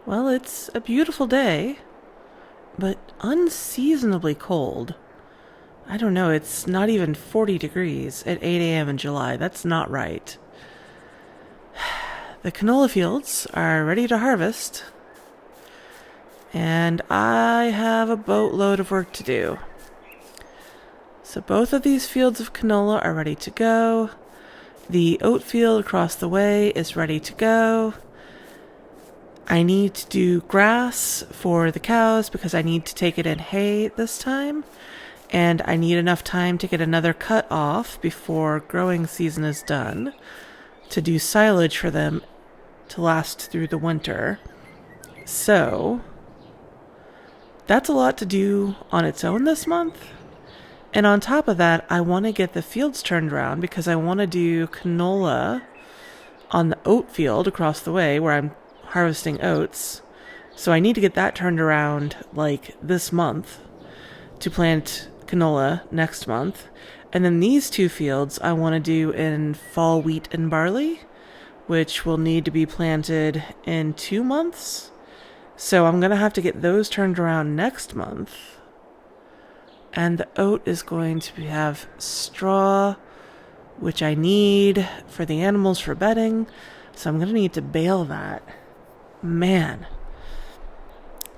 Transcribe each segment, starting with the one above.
Well, it's a beautiful day, but unseasonably cold. I don't know, it's not even 40 degrees at 8 a.m. in July. That's not right. The canola fields are ready to harvest, and I have a boatload of work to do. So both of these fields of canola are ready to go. The oat field across the way is ready to go. I need to do grass for the cows because I need to take it in hay this time. And I need enough time to get another cut off before growing season is done to do silage for them to last through the winter. So that's a lot to do on its own this month. And on top of that, I want to get the fields turned around because I want to do canola on the oat field across the way where I'm harvesting oats. So I need to get that turned around like this month to plant canola next month. And then these two fields I want to do in fall wheat and barley, which will need to be planted in 2 months. So I'm going to have to get those turned around next month. And the oat is going to have straw, which I need for the animals for bedding. So I'm going to need to bale that. Man,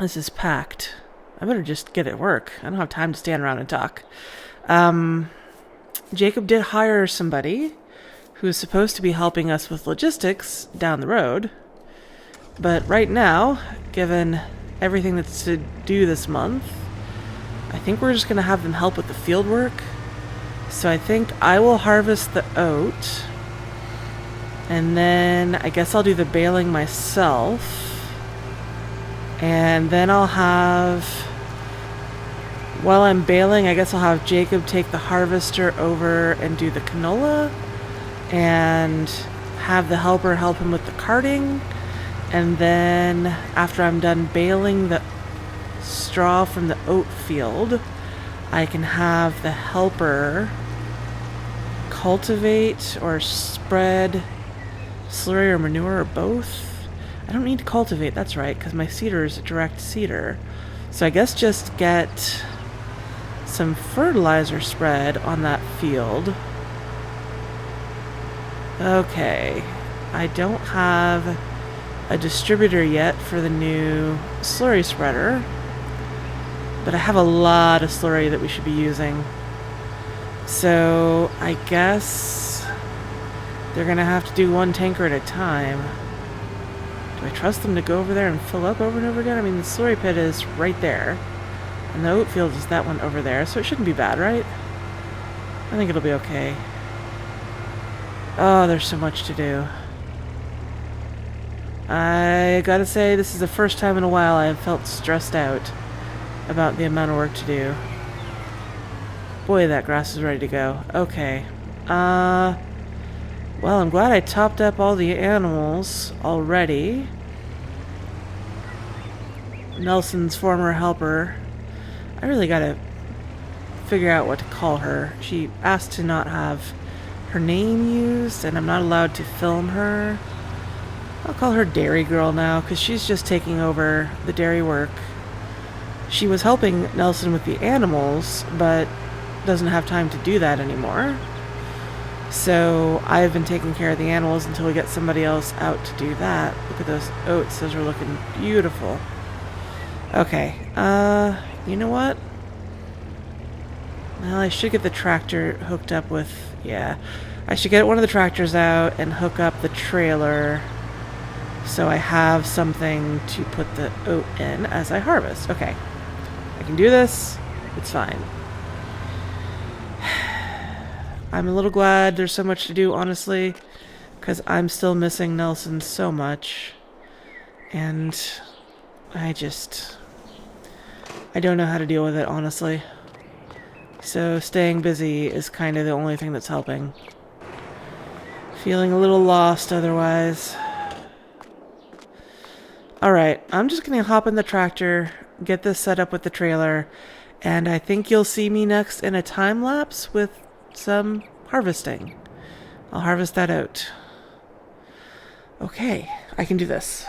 this is packed. I better just get at work. I don't have time to stand around and talk. Jacob did hire somebody who's supposed to be helping us with logistics down the road. But right now, given everything that's to do this month, I think we're just going to have them help with the field work. So I think I will harvest the oat. And then I guess I'll do the baling myself. And then I'll have, while I'm baling, I guess I'll have Jacob take the harvester over and do the canola. And have the helper help him with the carting. And then after I'm done baling the straw from the oat field, I can have the helper cultivate or spread slurry or manure or both. I don't need to cultivate, that's right, because my seeder is a direct seeder. So I guess just get some fertilizer spread on that field. Okay, I don't have a distributor yet for the new slurry spreader, but I have a lot of slurry that we should be using. So I guess they're gonna have to do one tanker at a time. Do I trust them to go over there and fill up over and over again? I mean, the slurry pit is right there, and the oat field is that one over there, so it shouldn't be bad, right? I think it'll be okay. Oh, there's so much to do. I gotta say, this is the first time in a while I have felt stressed out about the amount of work to do. Boy, that grass is ready to go. Okay. Well, I'm glad I topped up all the animals already. Nelson's former helper. I really gotta figure out what to call her. She asked to not have her name used, and I'm not allowed to film her. I'll call her Dairy Girl now, because she's just taking over the dairy work. She was helping Nelson with the animals, but doesn't have time to do that anymore. So I've been taking care of the animals until we get somebody else out to do that. Look at those oats. Those are looking beautiful. Okay. You know what? Well, I should get the tractor hooked up with... Yeah. I should get one of the tractors out and hook up the trailer so I have something to put the oat in as I harvest. Okay. I can do this. It's fine. I'm a little glad there's so much to do, honestly, because I'm still missing Nelson so much. And I don't know how to deal with it, honestly. So staying busy is kind of the only thing that's helping. Feeling a little lost otherwise. Alright, I'm just gonna hop in the tractor, get this set up with the trailer, and I think you'll see me next in a time lapse with some harvesting. I'll harvest that out. Okay, I can do this.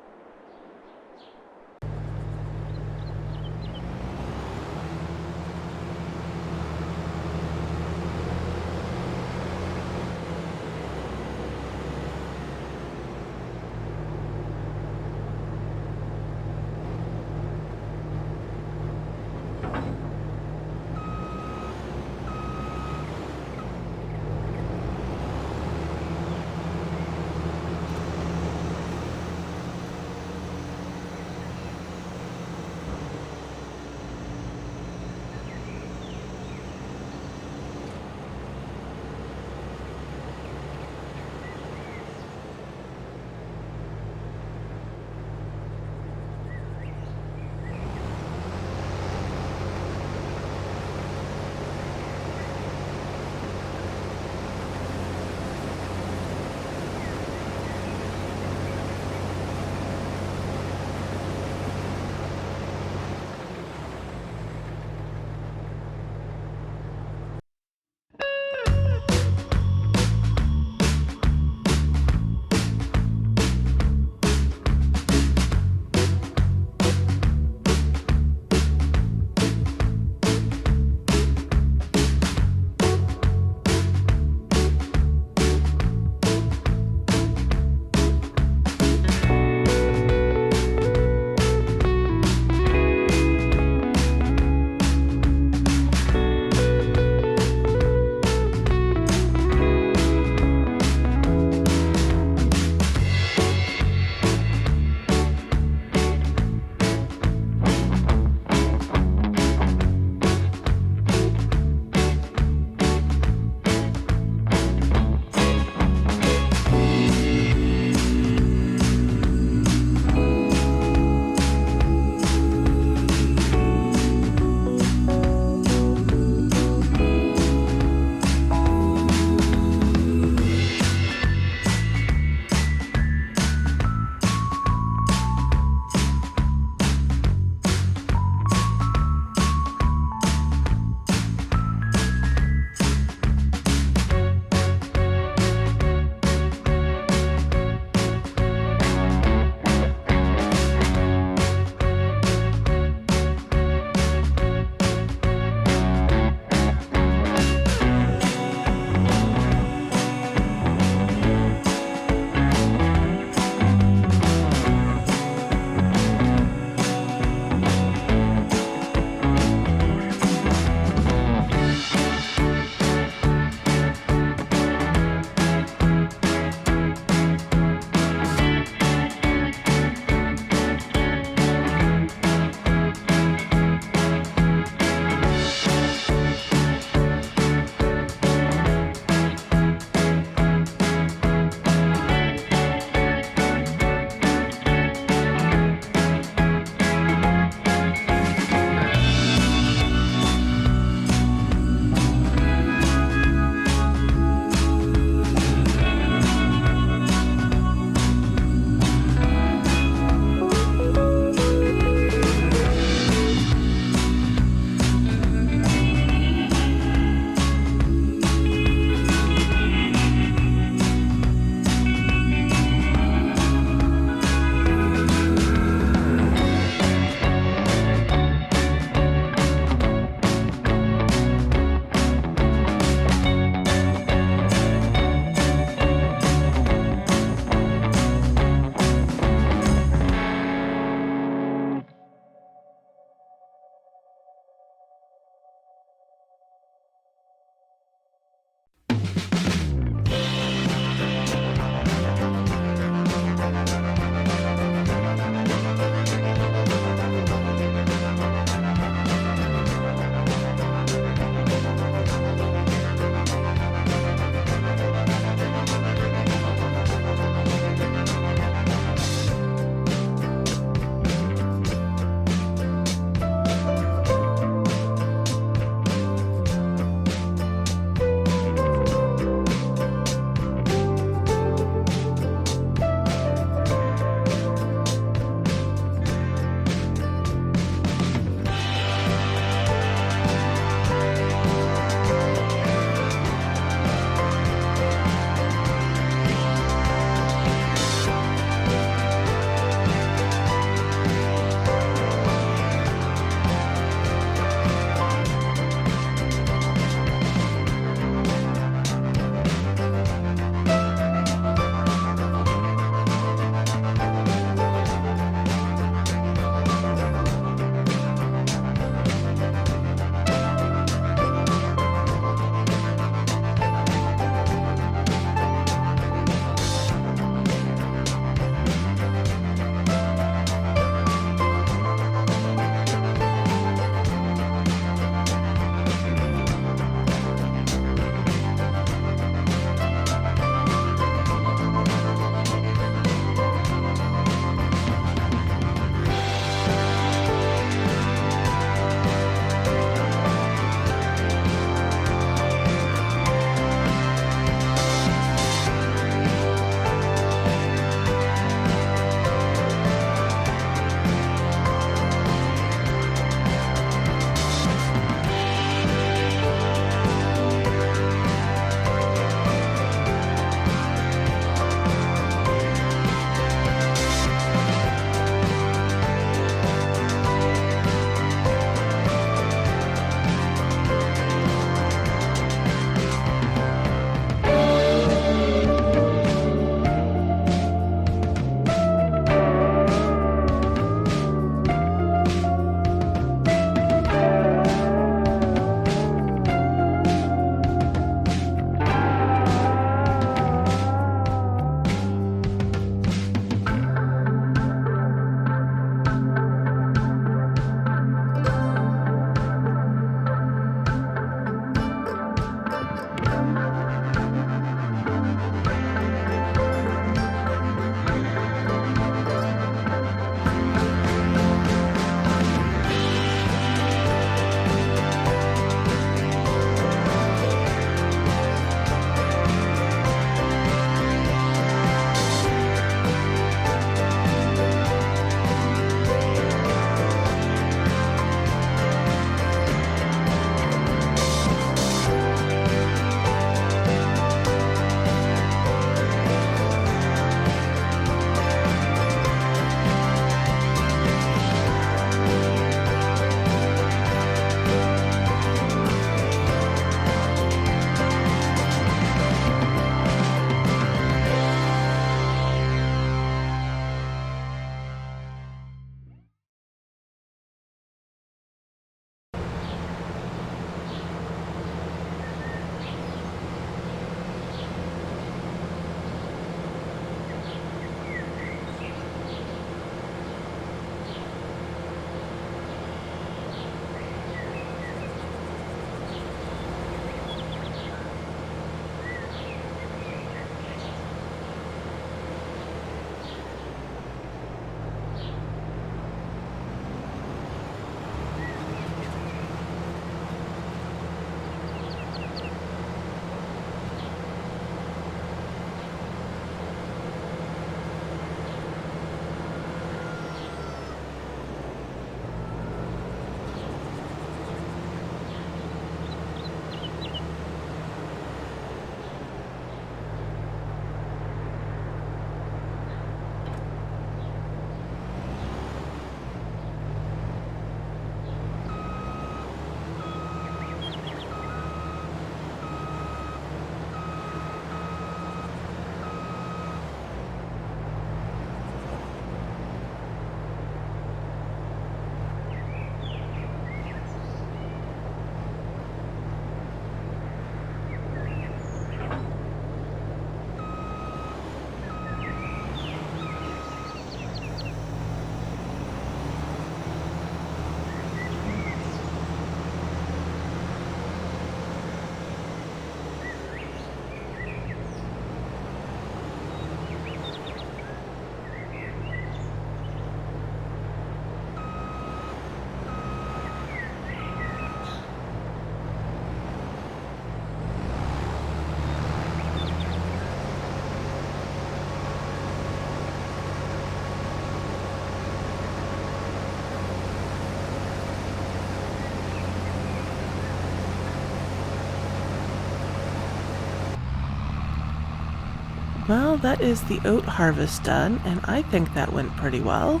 Well, that is the oat harvest done, and I think that went pretty well.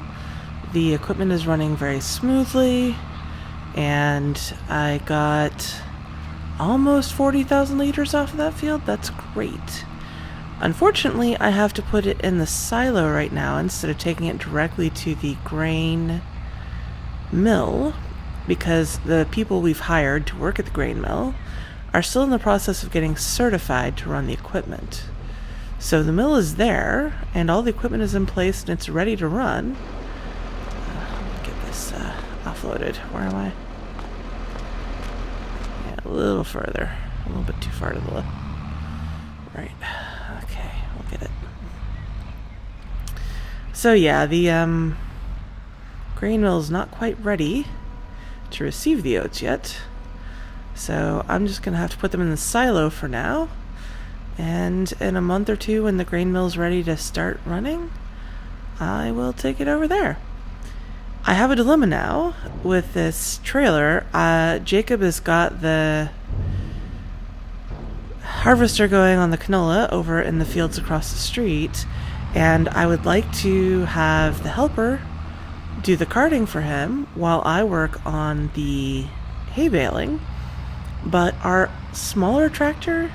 The equipment is running very smoothly, and I got almost 40,000 liters off of that field. That's great. Unfortunately, I have to put it in the silo right now instead of taking it directly to the grain mill, because the people we've hired to work at the grain mill are still in the process of getting certified to run the equipment. So the mill is there, and all the equipment is in place, and it's ready to run. Let me get this offloaded. Where am I? Yeah, a little further. A little bit too far to the left. Right. Okay, we'll get it. So yeah, the grain mill is not quite ready to receive the oats yet. So I'm just going to have to put them in the silo for now. And in a month or two, when the grain mill's ready to start running, I will take it over there. I have a dilemma now with this trailer. Jacob has got the harvester going on the canola over in the fields across the street, and I would like to have the helper do the carting for him while I work on the hay baling. But our smaller tractor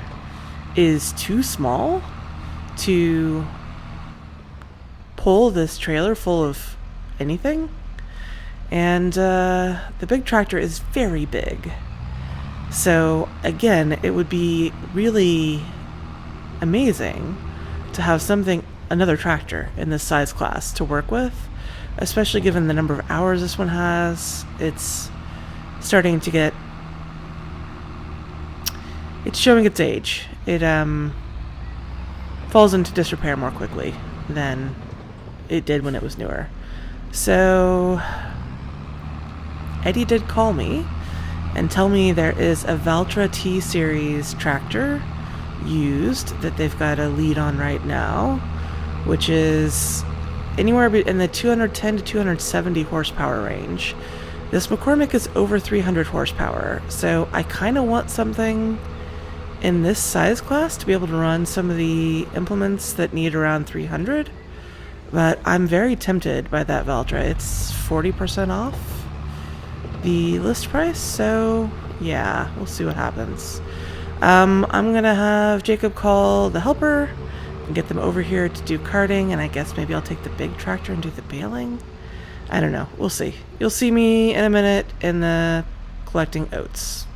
is too small to pull this trailer full of anything, and the big tractor is very big. So again, it would be really amazing to have another tractor in this size class to work with, especially given the number of hours this one has. It's starting to get, it's showing its age. It falls into disrepair more quickly than it did when it was newer. So Eddie did call me and tell me there is a Valtra T-Series tractor used that they've got a lead on right now, which is anywhere in the 210 to 270 horsepower range. This McCormick is over 300 horsepower, so I kind of want something in this size class to be able to run some of the implements that need around 300, but I'm very tempted by that Valtra. It's 40% off the list price, so yeah, we'll see what happens. I'm gonna have Jacob call the helper and get them over here to do carting, and I guess maybe I'll take the big tractor and do the baling. I don't know, we'll see. You'll see me in a minute in the collecting oats.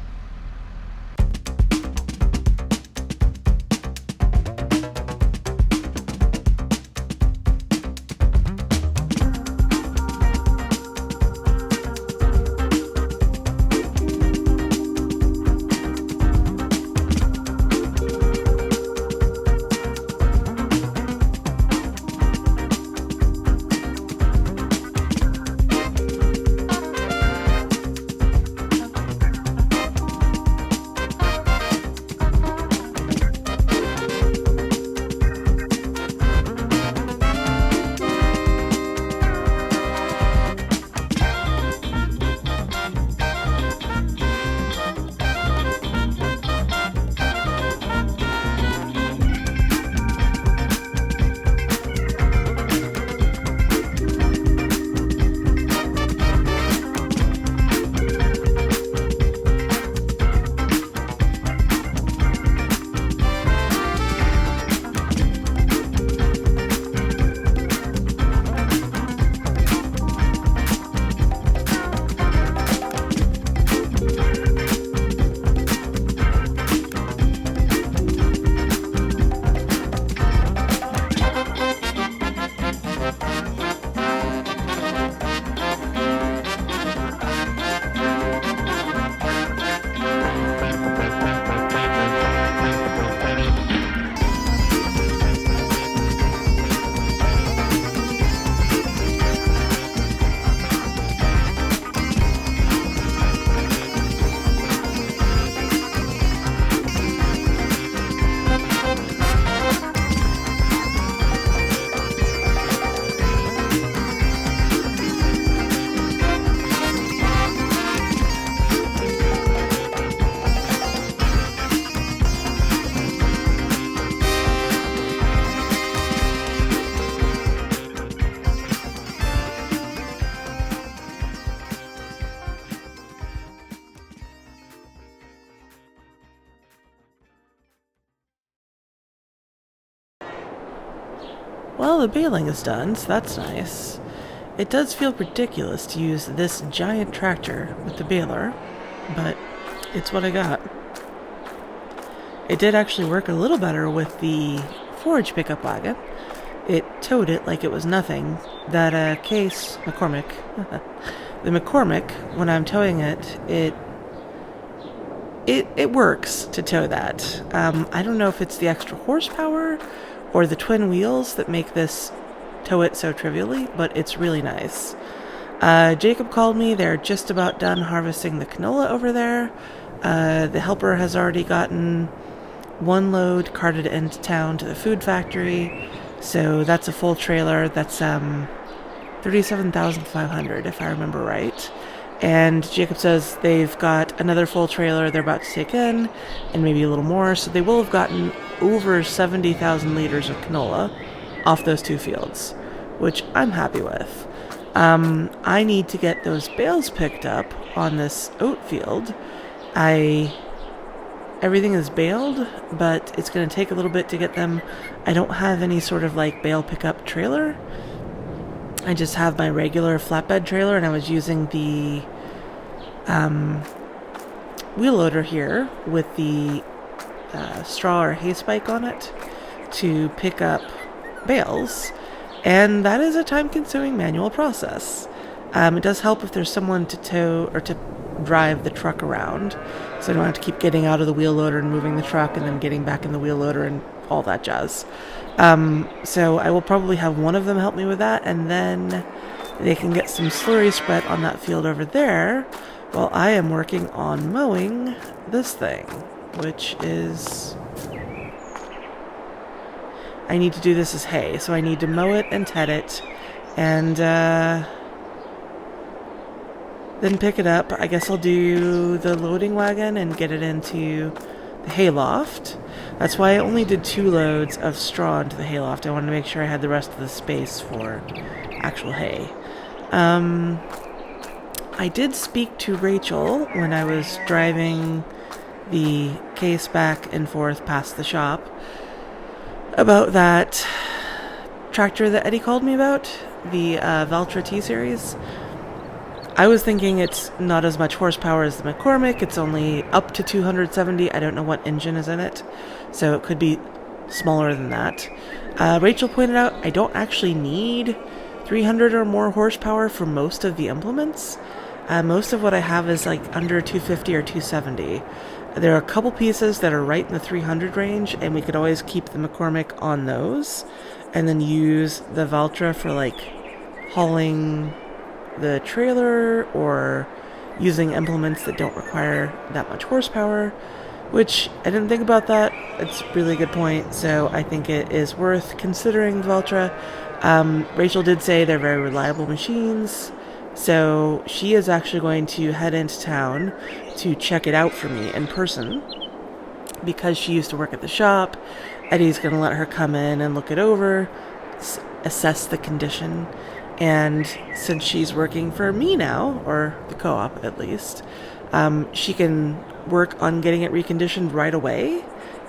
Well, the baling is done, so that's nice. It does feel ridiculous to use this giant tractor with the baler, but it's what I got. It did actually work a little better with the forage pickup wagon. It towed it like it was nothing. That case, McCormick, the McCormick, when I'm towing it, it works to tow that. I don't know if it's the extra horsepower or the twin wheels that make this tow it so trivially, but it's really nice. Jacob called me. They're just about done harvesting the canola over there. The helper has already gotten one load carted into town to the food factory, so that's a full trailer. That's 37,500 if I remember right. And Jacob says they've got another full trailer they're about to take in, and maybe a little more, so they will have gotten over 70,000 liters of canola off those two fields, which I'm happy with. I need to get those bales picked up on this oat field. Everything is baled, but it's going to take a little bit to get them. I don't have any sort of like bale pickup trailer. I just have my regular flatbed trailer, and I was using the wheel loader here with the straw or hay spike on it to pick up bales, and that is a time-consuming manual process. It does help if there's someone to tow or to drive the truck around, so I don't have to keep getting out of the wheel loader and moving the truck and then getting back in the wheel loader and all that jazz. So I will probably have one of them help me with that, and then they can get some slurry spread on that field over there while I am working on mowing this thing, which is... I need to do this as hay, so I need to mow it and ted it, and then pick it up. I guess I'll do the loading wagon and get it into the hayloft. That's why I only did 2 loads of straw into the hayloft. I wanted to make sure I had the rest of the space for actual hay. I did speak to Rachel when I was driving the case back and forth past the shop about that tractor that Eddie called me about, the Valtra T-Series. I was thinking it's not as much horsepower as the McCormick. It's only up to 270. I don't know what engine is in it, so it could be smaller than that. Rachel pointed out I don't actually need 300 or more horsepower for most of the implements. Most of what I have is like under 250 or 270. There are a couple pieces that are right in the 300 range, and we could always keep the McCormick on those and then use the Valtra for like hauling the trailer or using implements that don't require that much horsepower, which I didn't think about that. It's a really good point, so I think it is worth considering the Valtra. Rachel did say they're very reliable machines, so she is actually going to head into town to check it out for me in person because she used to work at the shop. Eddie's going to let her come in and look it over, assess the condition, and since she's working for me now, or the co-op at least, she can work on getting it reconditioned right away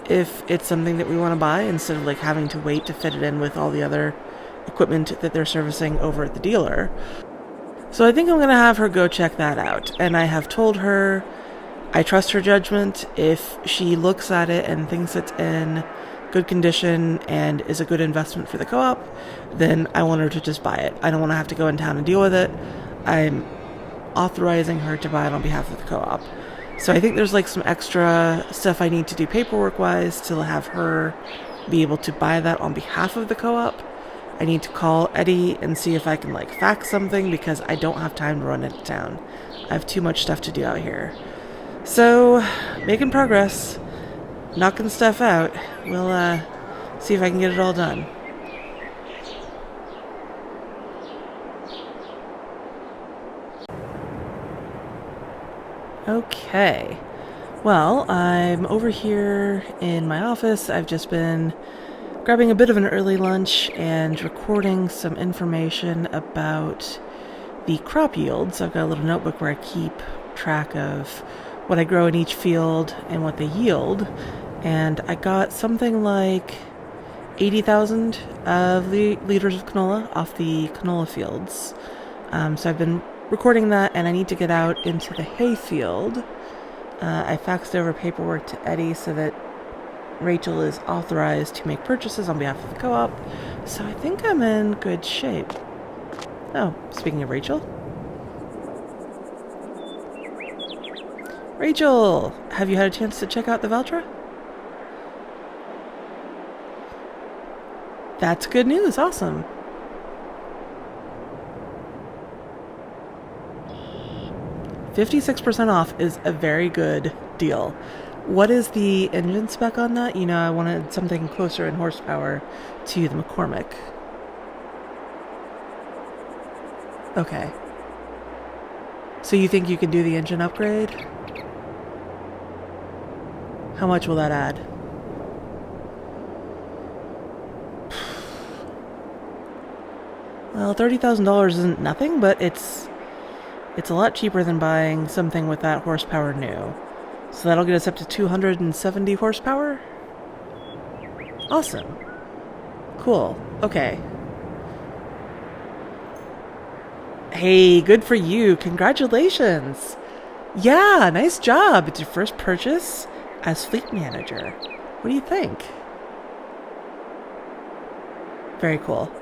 if it's something that we want to buy, instead of like having to wait to fit it in with all the other equipment that they're servicing over at the dealer. So I think I'm going to have her go check that out, and I have told her I trust her judgment. If she looks at it and thinks it's in good condition and is a good investment for the co-op, then I want her to just buy it. I don't want to have to go in town and deal with it. I'm authorizing her to buy it on behalf of the co-op. So I think there's like some extra stuff I need to do paperwork wise to have her be able to buy that on behalf of the co-op. I need to call Eddie and see if I can like fax something, because I don't have time to run into town. I have too much stuff to do out here. So, making progress, knocking stuff out. We'll see if I can get it all done. Okay. Well, I'm over here in my office. I've just been grabbing a bit of an early lunch and recording some information about the crop yields. I've got a little notebook where I keep track of what I grow in each field and what they yield. And I got something like 80,000 liters of canola off the canola fields. So I've been recording that, and I need to get out into the hay field. I faxed over paperwork to Eddie so that Rachel is authorized to make purchases on behalf of the co-op. So I think I'm in good shape. Oh, speaking of Rachel. Rachel, have you had a chance to check out the Valtra? That's good news. Awesome. $56% off is a very good deal. What is the engine spec on that? You know, I wanted something closer in horsepower to the McCormick. Okay. So you think you can do the engine upgrade? How much will that add? Well, $30,000 isn't nothing, but it's a lot cheaper than buying something with that horsepower new. So that'll get us up to 270 horsepower? Awesome. Cool. Okay. Hey, good for you. Congratulations. Yeah, nice job. It's your first purchase as fleet manager. What do you think? Very cool.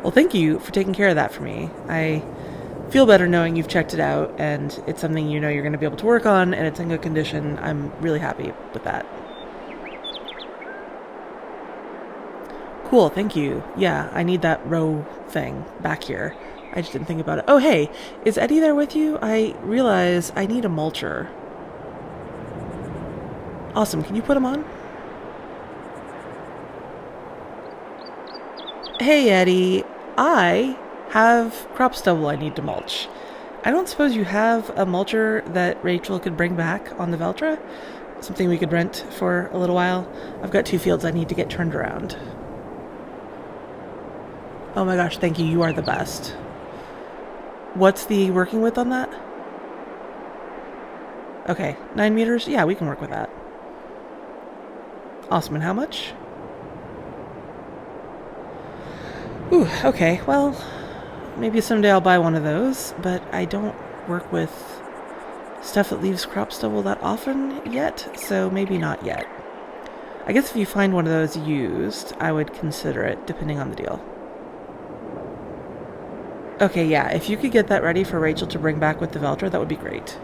Well, thank you for taking care of that for me. I feel better knowing you've checked it out and it's something you know you're going to be able to work on and it's in good condition. I'm really happy with that. Cool, thank you. Yeah, I need that row thing back here. I just didn't think about it. Oh, hey, is Eddie there with you? I realize I need a mulcher. Awesome, can you put him on? Hey, Eddie, I have crop stubble I need to mulch. I don't suppose you have a mulcher that Rachel could bring back on the Valtra? Something we could rent for a little while? I've got 2 fields I need to get turned around. Oh my gosh, thank you. You are the best. What's the working width on that? Okay, 9 meters? Yeah, we can work with that. Awesome, and how much? Ooh, okay, well, maybe someday I'll buy one of those, but I don't work with stuff that leaves crop stubble that often yet, so maybe not yet. I guess if you find one of those used, I would consider it, depending on the deal. Okay, yeah, if you could get that ready for Rachel to bring back with the Valtra, that would be great.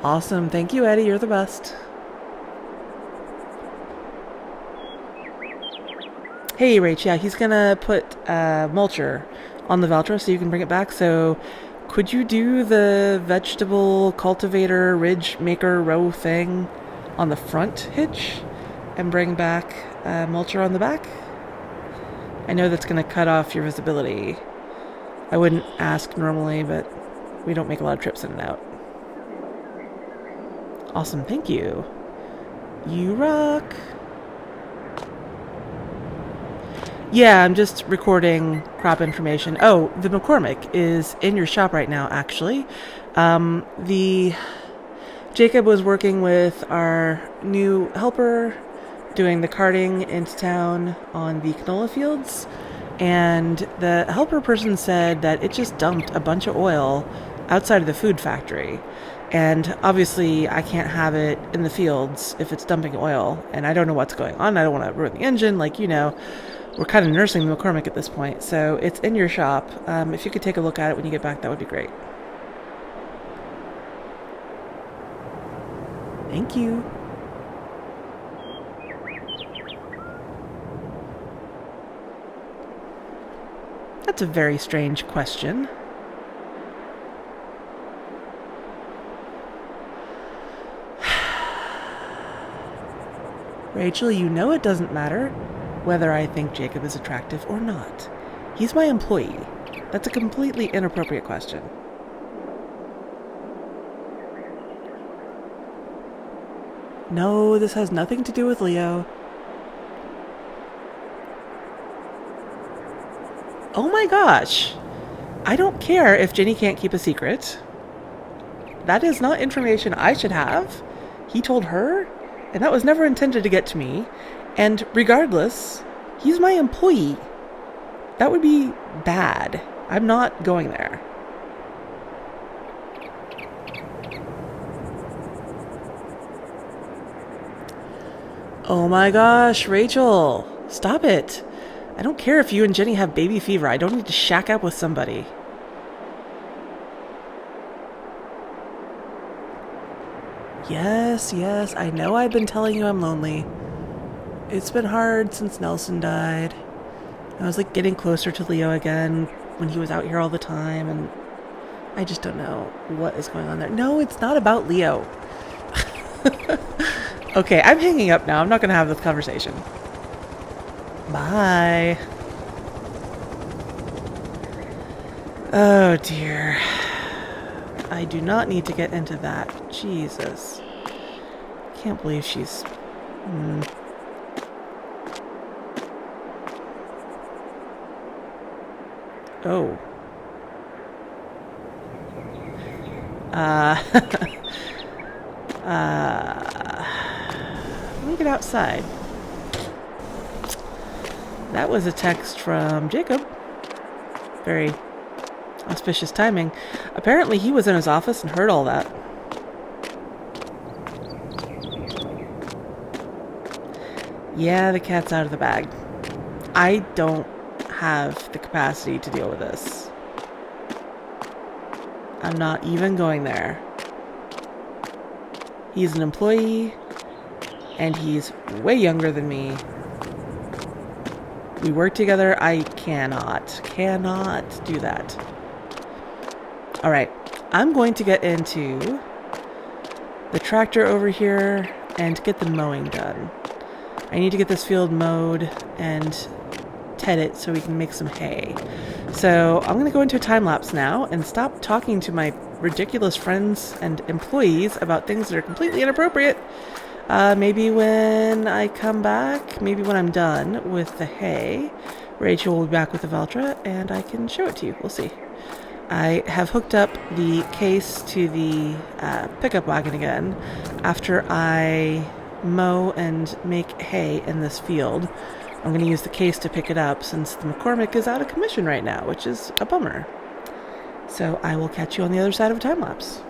Awesome, thank you, Eddie, you're the best. Hey, Rach, yeah, he's gonna put mulcher on the Valtra so you can bring it back. So could you do the vegetable cultivator ridge maker row thing on the front hitch and bring back mulcher on the back? I know that's gonna cut off your visibility. I wouldn't ask normally, but we don't make a lot of trips in and out. Awesome, thank you. You rock. Yeah, I'm just recording crop information. Oh, the McCormick is in your shop right now, actually. Jacob was working with our new helper doing the carting into town on the canola fields, and the helper person said that it just dumped a bunch of oil outside of the food factory. And obviously I can't have it in the fields if it's dumping oil, and I don't know what's going on. I don't want to ruin the engine, like, you know. We're kind of nursing the McCormick at this point, so it's in your shop. If you could take a look at it when you get back, that would be great. Thank you. That's a very strange question. Rachel, you know it doesn't matter whether I think Jacob is attractive or not. He's my employee. That's a completely inappropriate question. No, this has nothing to do with Leo. Oh my gosh. I don't care if Jenny can't keep a secret. That is not information I should have. He told her, and that was never intended to get to me. And regardless, he's my employee. That would be bad. I'm not going there. Oh my gosh, Rachel, stop it. I don't care if you and Jenny have baby fever. I don't need to shack up with somebody. Yes, I know I've been telling you I'm lonely. It's been hard since Nelson died. I was like getting closer to Leo again when he was out here all the time, and I just don't know what is going on there. No, it's not about Leo. Okay, I'm hanging up now. I'm not going to have this conversation. Bye. Oh dear. I do not need to get into that. Jesus. Can't believe she's... Oh. Let me get outside. That was a text from Jacob. Very auspicious timing. Apparently he was in his office and heard all that. Yeah, the cat's out of the bag. I don't have the capacity to deal with this. I'm not even going there. He's an employee, and he's way younger than me. We work together. I cannot do that. Alright, I'm going to get into the tractor over here and get the mowing done. I need to get this field mowed and ted it so we can make some hay. So I'm going to go into a time lapse now and stop talking to my ridiculous friends and employees about things that are completely inappropriate. Maybe when I come back, maybe when I'm done with the hay, Rachel will be back with the Veltra and I can show it to you. We'll see. I have hooked up the case to the pickup wagon again after I mow and make hay in this field. I'm going to use the case to pick it up since the McCormick is out of commission right now, which is a bummer. So I will catch you on the other side of a time lapse.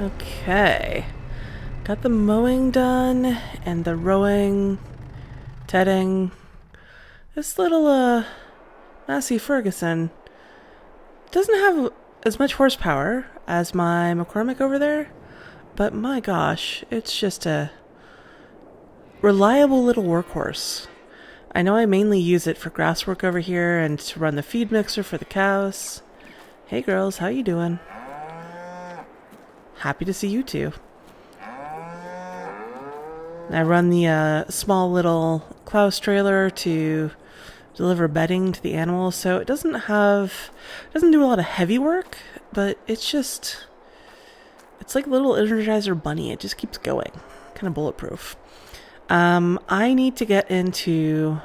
Okay. Got the mowing done and the rowing, tedding. This little, Massey Ferguson doesn't have as much horsepower as my McCormick over there, but my gosh, it's just a reliable little workhorse. I know I mainly use it for grass work over here and to run the feed mixer for the cows. Hey girls, how you doing? Happy to see you too. I run the small little Klaus trailer to deliver bedding to the animals, so it doesn't do a lot of heavy work, but it's like a little Energizer bunny. It just keeps going. Kind of bulletproof. I need to get into...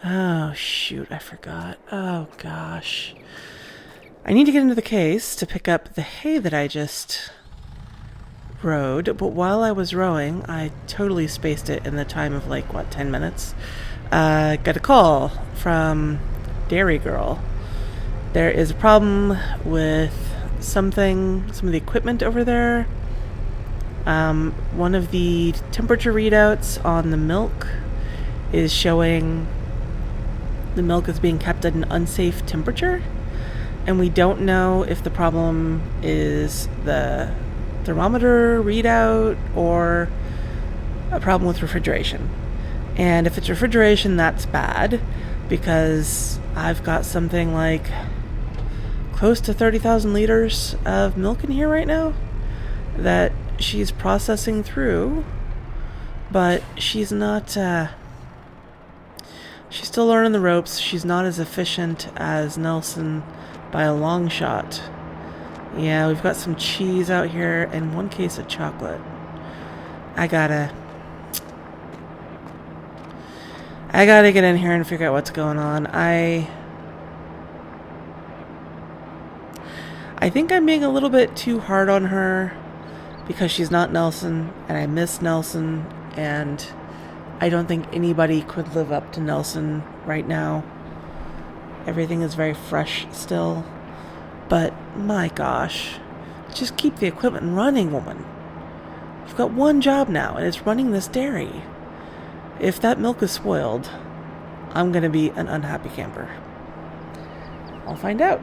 Oh, shoot, I forgot. Oh, gosh. I need to get into the case to pick up the hay that I just rode, but while I was rowing, I totally spaced it in the time of, 10 minutes. Got a call from Dairy Girl. There is a problem with some of the equipment over there. One of the temperature readouts on the milk is showing the milk is being kept at an unsafe temperature, and we don't know if the problem is the thermometer readout or a problem with refrigeration. And if it's refrigeration, that's bad, because I've got something like close to 30,000 liters of milk in here right now that she's processing through, but she's not, she's still learning the ropes. She's not as efficient as Nelson by a long shot. Yeah, we've got some cheese out here and one case of chocolate. I gotta get in here and figure out what's going on. I think I'm being a little bit too hard on her because she's not Nelson, and I miss Nelson, and I don't think anybody could live up to Nelson right now. Everything is very fresh still, but my gosh, just keep the equipment running, woman. You've got one job now, and it's running this dairy. If that milk is spoiled, I'm gonna be an unhappy camper. I'll find out.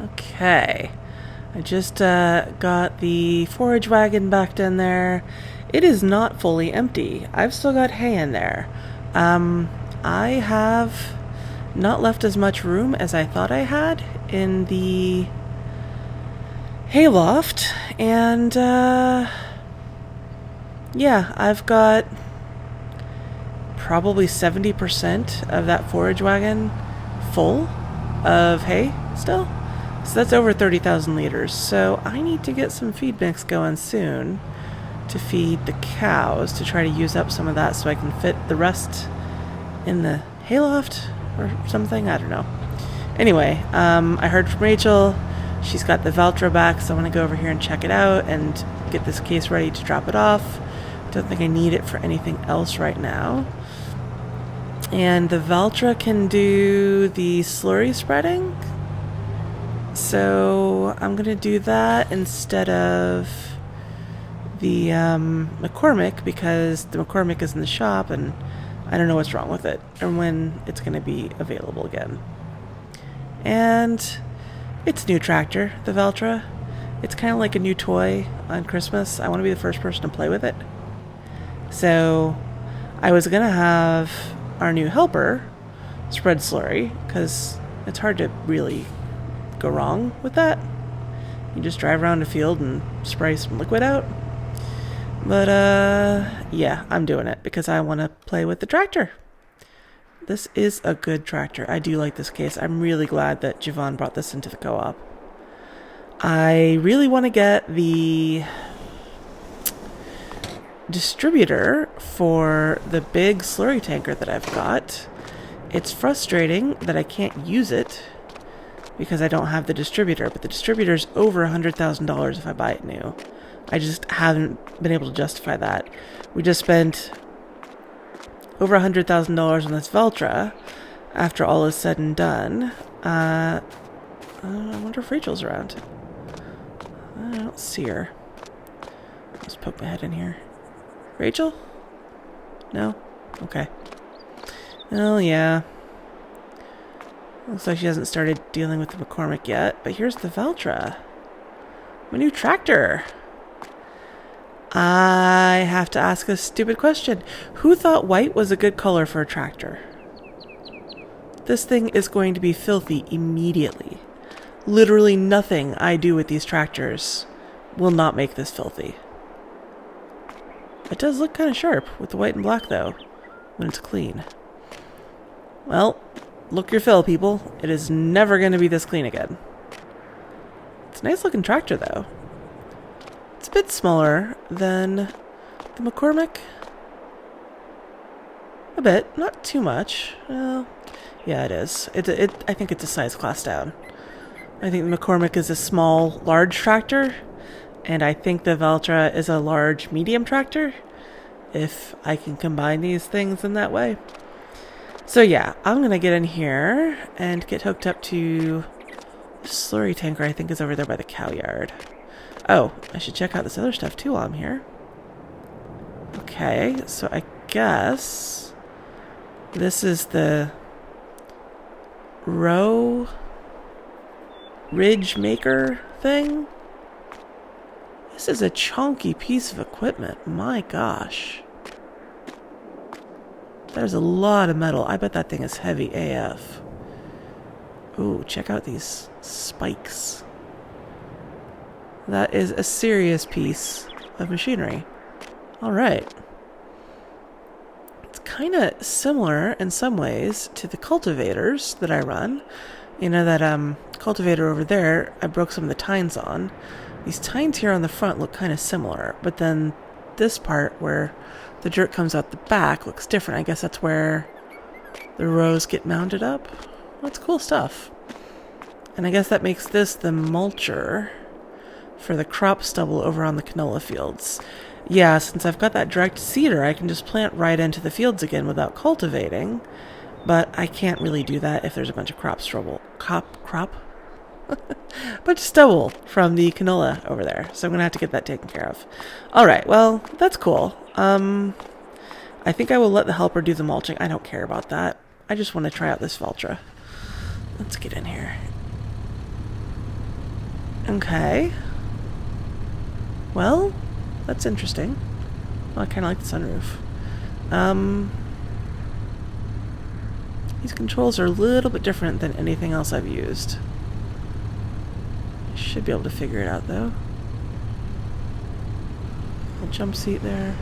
Okay, I just got the forage wagon backed in there. It is not fully empty. I've still got hay in there. I have not left as much room as I thought I had in the hayloft, and yeah, I've got probably 70% of that forage wagon full of hay still. So that's over 30,000 liters. So I need to get some feed mix going soon to feed the cows, to try to use up some of that so I can fit the rest in the hayloft or something. I don't know. Anyway, I heard from Rachel. She's got the Valtra back, so I want to go over here and check it out and get this case ready to drop it off. Don't think I need it for anything else right now. And the Valtra can do the slurry spreading, so I'm going to do that instead of the McCormick, because the McCormick is in the shop and I don't know what's wrong with it or when it's going to be available again. And it's a new tractor, the Valtra. It's kind of like a new toy on Christmas. I want to be the first person to play with it. So I was going to have our new helper spread slurry, because it's hard to really go wrong with that. You just drive around the field and spray some liquid out. But yeah, I'm doing it because I want to play with the tractor. This is a good tractor. I do like this case. I'm really glad that Javon brought this into the co-op. I really want to get the distributor for the big slurry tanker that I've got. It's frustrating that I can't use it because I don't have the distributor, but the distributor's over $100,000 if I buy it new. I just haven't been able to justify that. We just spent over $100,000 on this Valtra, after all is said and done. I wonder if Rachel's around. I don't see her. Let's poke my head in here. Rachel? No? Okay. Well, yeah. Looks like she hasn't started dealing with the McCormick yet, but here's the Valtra. My new tractor. I have to ask a stupid question. Who thought white was a good color for a tractor? This thing is going to be filthy immediately. Literally nothing I do with these tractors will not make this filthy. It does look kind of sharp with the white and black, though, when it's clean. Well, look your fill, people. It is never going to be this clean again. It's a nice looking tractor, though. It's a bit smaller than the McCormick. A bit, not too much. Well, yeah, it is. I think it's a size class down. I think the McCormick is a small, large tractor, and I think the Valtra is a large, medium tractor, if I can combine these things in that way. So yeah, I'm going to get in here and get hooked up to the slurry tanker I think is over there by the cow yard. Oh, I should check out this other stuff too while I'm here. Okay, so I guess this is the ridge maker thing. This is a chunky piece of equipment. My gosh. There's a lot of metal. I bet that thing is heavy AF. Ooh, check out these spikes. That is a serious piece of machinery. Alright. It's kind of similar in some ways to the cultivators that I run. You know that cultivator over there, I broke some of the tines on. These tines here on the front look kind of similar, but then this part where the dirt comes out the back looks different. I guess that's where the rows get mounted up. That's cool stuff. And I guess that makes this the mulcher for the crop stubble over on the canola fields. Yeah, since I've got that direct seeder, I can just plant right into the fields again without cultivating. But I can't really do that if there's a bunch of bunch of stubble from the canola over there. So I'm going to have to get that taken care of. Alright, well, that's cool. I think I will let the helper do the mulching. I don't care about that. I just want to try out this Valtra. Let's get in here. Okay. Well, that's interesting. Well, I kind of like the sunroof. These controls are a little bit different than anything else I've used. I should be able to figure it out, though. The jump seat there.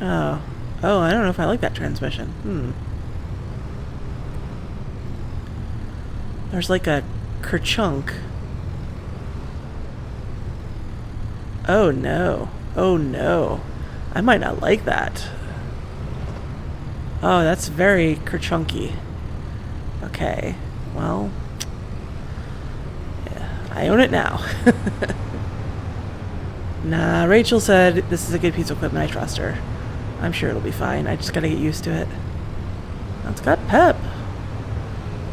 Oh, I don't know if I like that transmission. There's like a kerchunk. Oh no. Oh no. I might not like that. Oh, that's very kerchunky. Okay. Well. Yeah, I own it now. Nah, Rachel said this is a good piece of equipment. I trust her. I'm sure it'll be fine. I just gotta get used to it. It's got pep.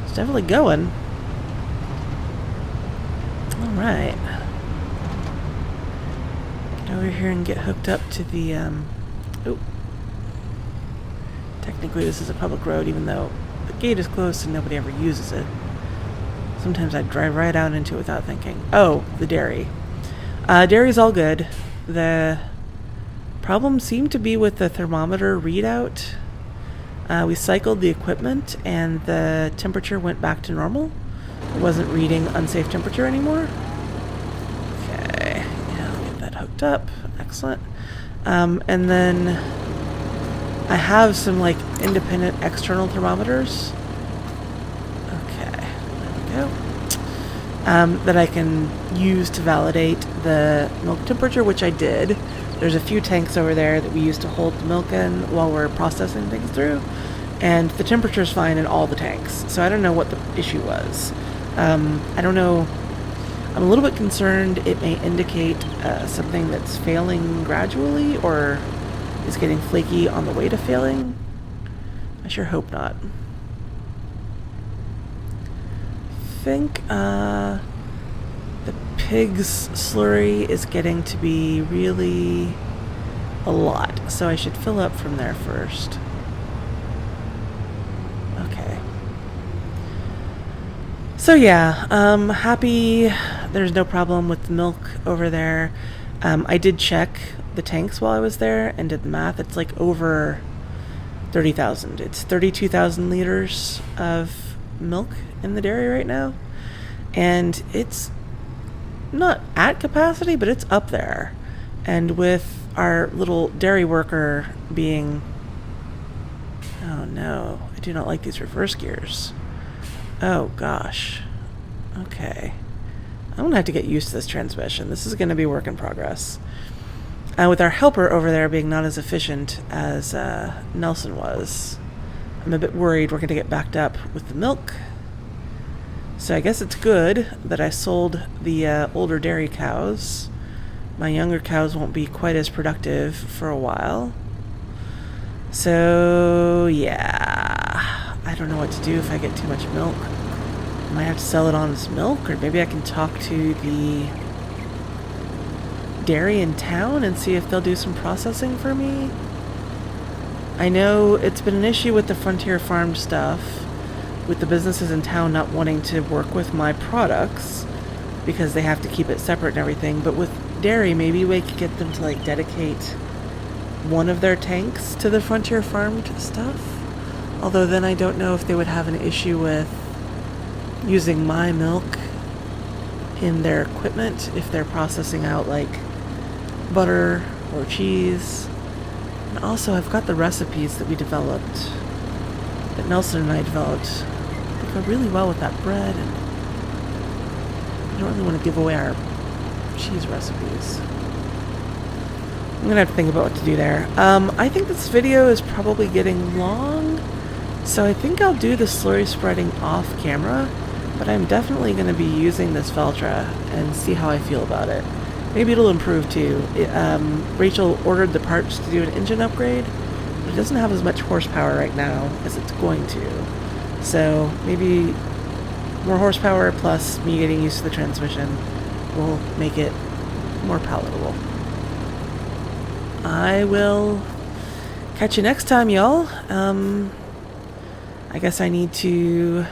It's definitely going. Alright. Get over here and get hooked up to the, oh. Technically this is a public road, even though the gate is closed and nobody ever uses it. Sometimes I drive right out into it without thinking. Oh, the dairy. Dairy's all good. The problem seemed to be with the thermometer readout. We cycled the equipment and the temperature went back to normal. It wasn't reading unsafe temperature anymore. Okay, yeah, I'll get that hooked up. Excellent. And then I have some like independent external thermometers. Okay, there we go. That I can use to validate the milk temperature, which I did. There's a few tanks over there that we use to hold the milk in while we're processing things through, and the temperature's fine in all the tanks. So I don't know what the issue was. I don't know. I'm a little bit concerned it may indicate something that's failing gradually or is getting flaky on the way to failing. I sure hope not. I think the pig's slurry is getting to be really a lot, so I should fill up from there first. Okay. So yeah, happy there's no problem with the milk over there. I did check the tanks while I was there and did the math. It's like over 30,000. It's 32,000 liters of milk in the dairy right now. And it's not at capacity, but it's up there. And with our little dairy worker being... Oh no, I do not like these reverse gears. Oh gosh. Okay. I'm going to have to get used to this transmission. This is going to be a work in progress. With our helper over there being not as efficient as Nelson was, I'm a bit worried we're going to get backed up with the milk. So I guess it's good that I sold the older dairy cows. My younger cows won't be quite as productive for a while. So yeah, I don't know what to do if I get too much milk. I might have to sell it on as milk, or maybe I can talk to the dairy in town and see if they'll do some processing for me. I know it's been an issue with the Frontier Farm stuff, with the businesses in town not wanting to work with my products because they have to keep it separate and everything, but with dairy, maybe we could get them to like dedicate one of their tanks to the Frontier Farmed stuff. Although then I don't know if they would have an issue with using my milk in their equipment if they're processing out like butter or cheese. And also I've got the recipes that we developed, that Nelson and I developed. They go really well with that bread, and I don't really want to give away our cheese recipes. I'm gonna have to think about what to do there. I think this video is probably getting long, so I think I'll do the slurry spreading off camera, but I'm definitely going to be using this Veltra and see how I feel about it. Maybe it'll improve too. Rachel ordered the parts to do an engine upgrade, but it doesn't have as much horsepower right now as it's going to. So maybe more horsepower plus me getting used to the transmission will make it more palatable. I will catch you next time, y'all. I guess I need to...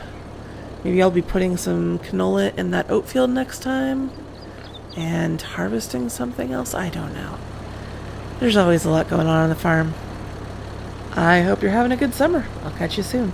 Maybe I'll be putting some canola in that oat field next time. And harvesting something else? I don't know. There's always a lot going on the farm. I hope you're having a good summer. I'll catch you soon.